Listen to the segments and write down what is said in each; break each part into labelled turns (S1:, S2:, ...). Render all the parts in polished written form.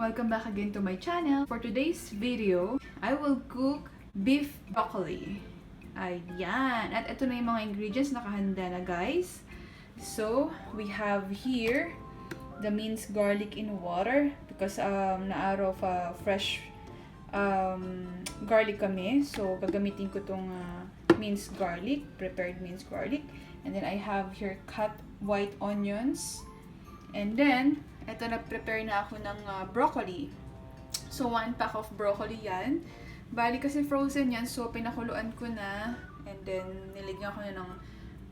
S1: Welcome back again to my channel. For today's video, I will cook beef broccoli. Ayan. At ito na yung mga ingredients nakahanda na, guys. So, we have here the minced garlic in water because naaraw fresh garlic kami. So, gagamitin ko tong minced garlic, prepared minced garlic. And then I have here cut white onions. And then, ito na-prepare na ako ng broccoli. So, 1 pack of broccoli yan. Bali kasi frozen yan, so pinakuluan ko na. And then, niligyan ko na ng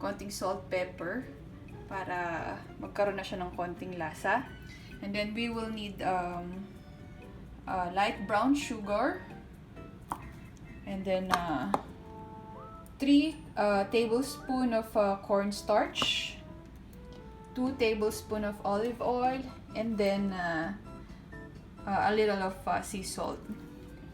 S1: konting salt, pepper para magkaroon na siya ng konting lasa. And then, we will need light brown sugar. And then, 3 tablespoons of cornstarch. 2 tablespoons of olive oil, and then a little of sea salt.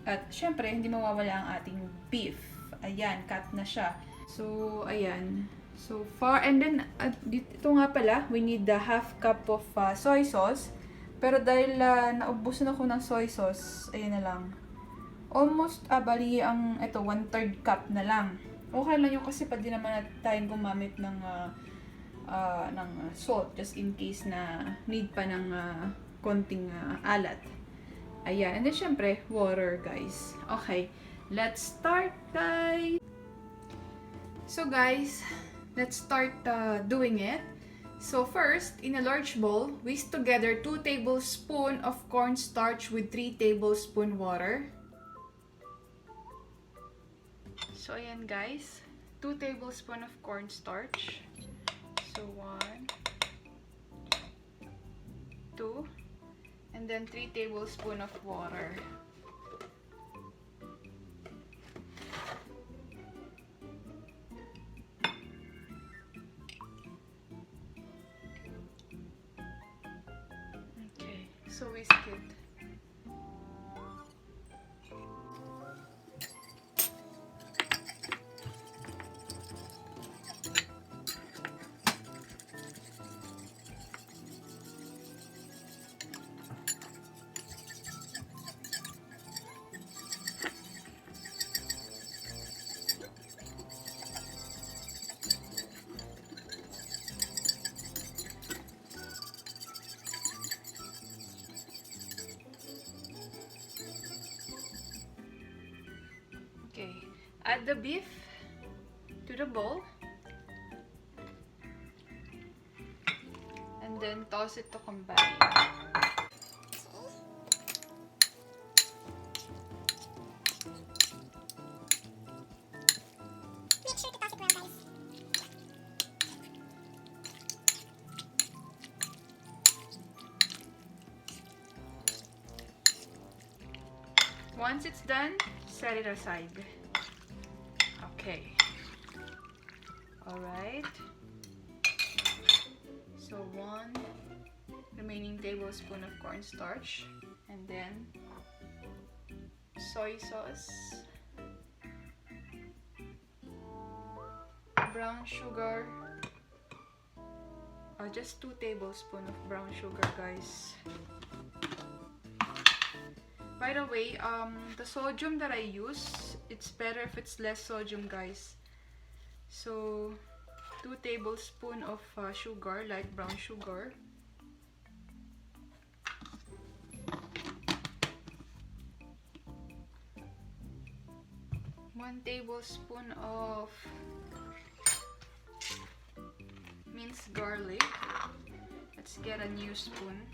S1: At syempre, hindi mawawala ang ating beef. Ayan, cut na siya. So, ayan. So far, and then, ito nga pala, we need the half cup of soy sauce. Pero dahil naubusan ako ng soy sauce, ayan na lang. Almost, bali, ito, 1/3 cup na lang. Okay lang yun kasi pwede naman tayong gumamit ng salt just in case na need pa ng konting alat. Ayan. And then, syempre, water, guys. Okay. Let's start, guys! So, guys, let's start doing it. So, first, in a large bowl, whisk together 2 tablespoons of cornstarch with 3 tablespoons water. So, ayan, guys. 2 tablespoons of cornstarch. So, 1, 2, and then 3 tablespoons of water. Okay, so whisk it. Okay, add the beef to the bowl and then toss it to combine.
S2: Make sure to toss it well, guys.
S1: Once it's done, set it aside. Okay. Alright. So 1 remaining tablespoon of cornstarch, and then soy sauce, brown sugar, just 2 tablespoons of brown sugar, guys. By the way, the sodium that I use, it's better if it's less sodium, guys. So, 2 tablespoons of sugar, light brown sugar. One tablespoon of minced garlic. Let's get a new spoon.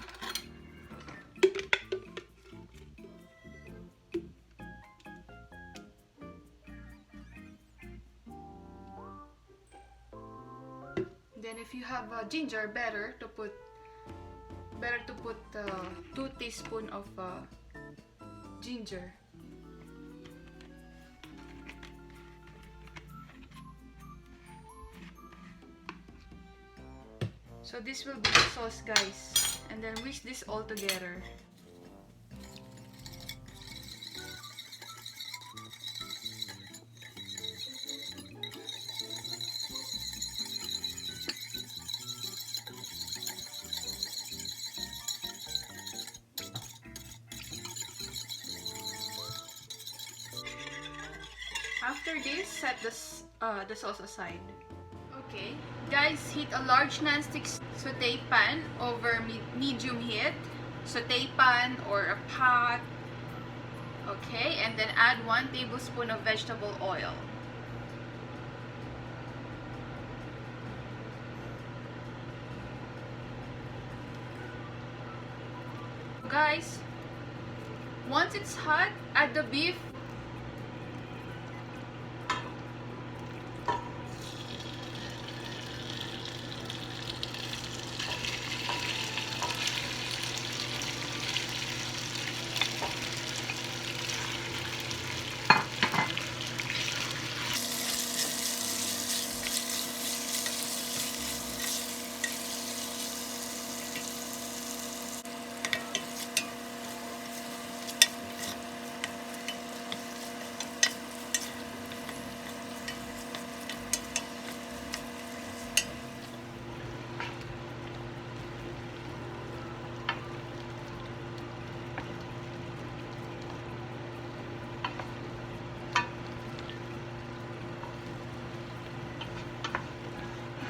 S1: Then if you have ginger, better to put 2 teaspoons of ginger. So this will be the sauce, guys, and then whisk this all together. After this, set the sauce aside. Okay, guys, heat a large nonstick saute pan over medium heat. Saute pan or a pot. Okay, and then add 1 tablespoon of vegetable oil. Guys, once it's hot, add the beef.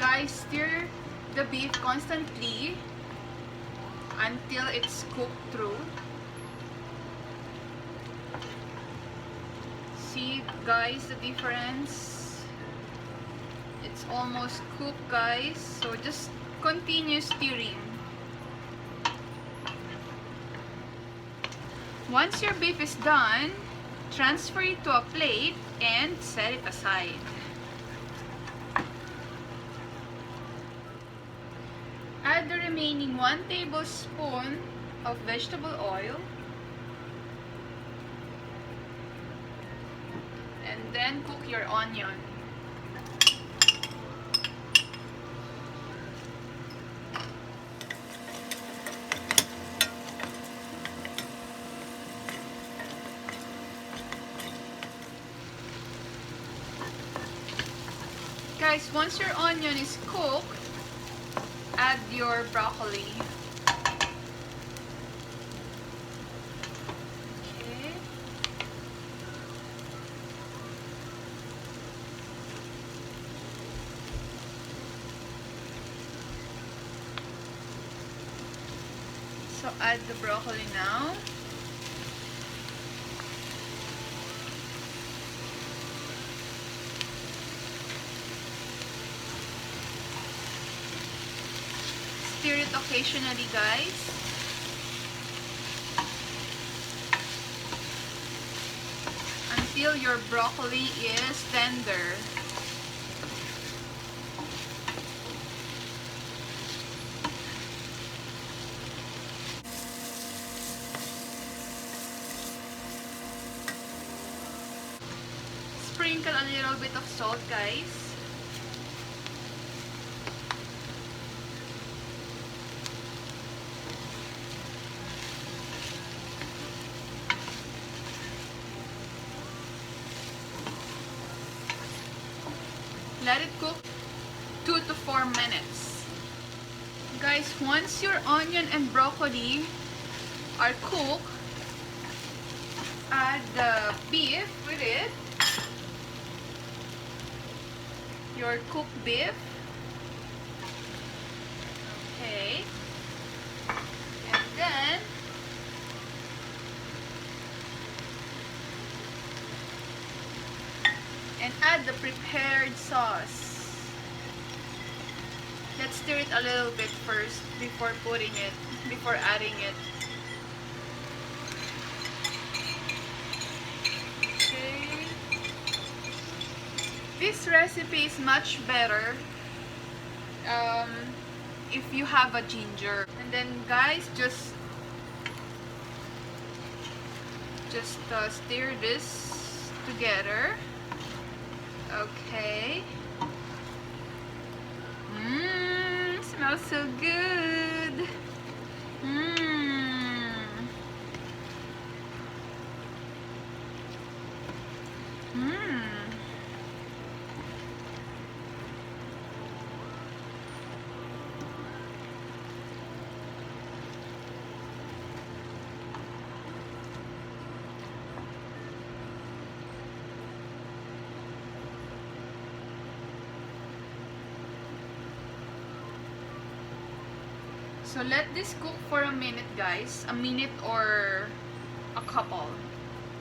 S1: Guys, stir the beef constantly until it's cooked through. See, guys, the difference? It's almost cooked, guys. So just continue stirring. Once your beef is done, transfer it to a plate and set it aside. Add the remaining 1 tablespoon of vegetable oil. And then cook your onion. Guys, once your onion is cooked, add your broccoli. Okay. So add the broccoli now. Stir it occasionally, guys. Until your broccoli is tender. Sprinkle a little bit of salt, guys. Let it cook 2 to 4 minutes. Guys, once your onion and broccoli are cooked, add the beef with it. Your cooked beef. Okay. And then add the prepared sauce. Let's stir it a little bit first before adding it. Okay. This recipe is much better if you have a ginger. And then, guys, just stir this together. Okay. Smells so good. So let this cook for a minute, guys. A minute or a couple.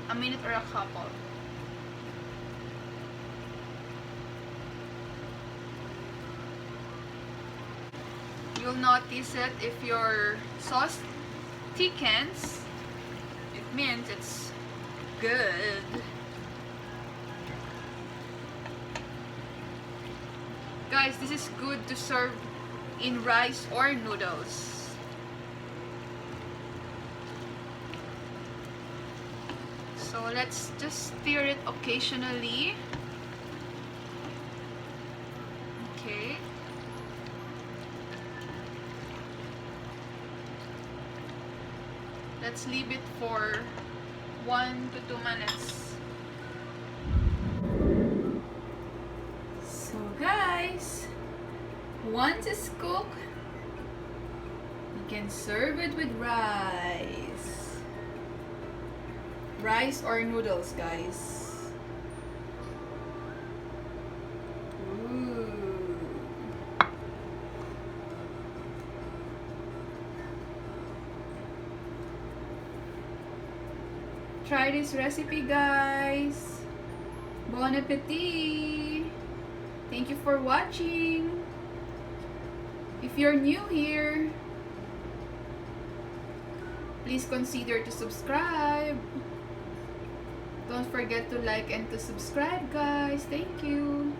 S1: A minute or a couple. You'll notice it if your sauce thickens. It means it's good. Guys, this is good to serve in rice or noodles. So let's just stir it occasionally. Okay. Let's leave it for 1 to 2 minutes. So guys, once it's cooked, you can serve it with rice. Rice or noodles, guys. Ooh. Try this recipe, guys. Bon appetit! Thank you for watching. If you're new here, please consider to subscribe. Don't forget to like and to subscribe, guys. Thank you.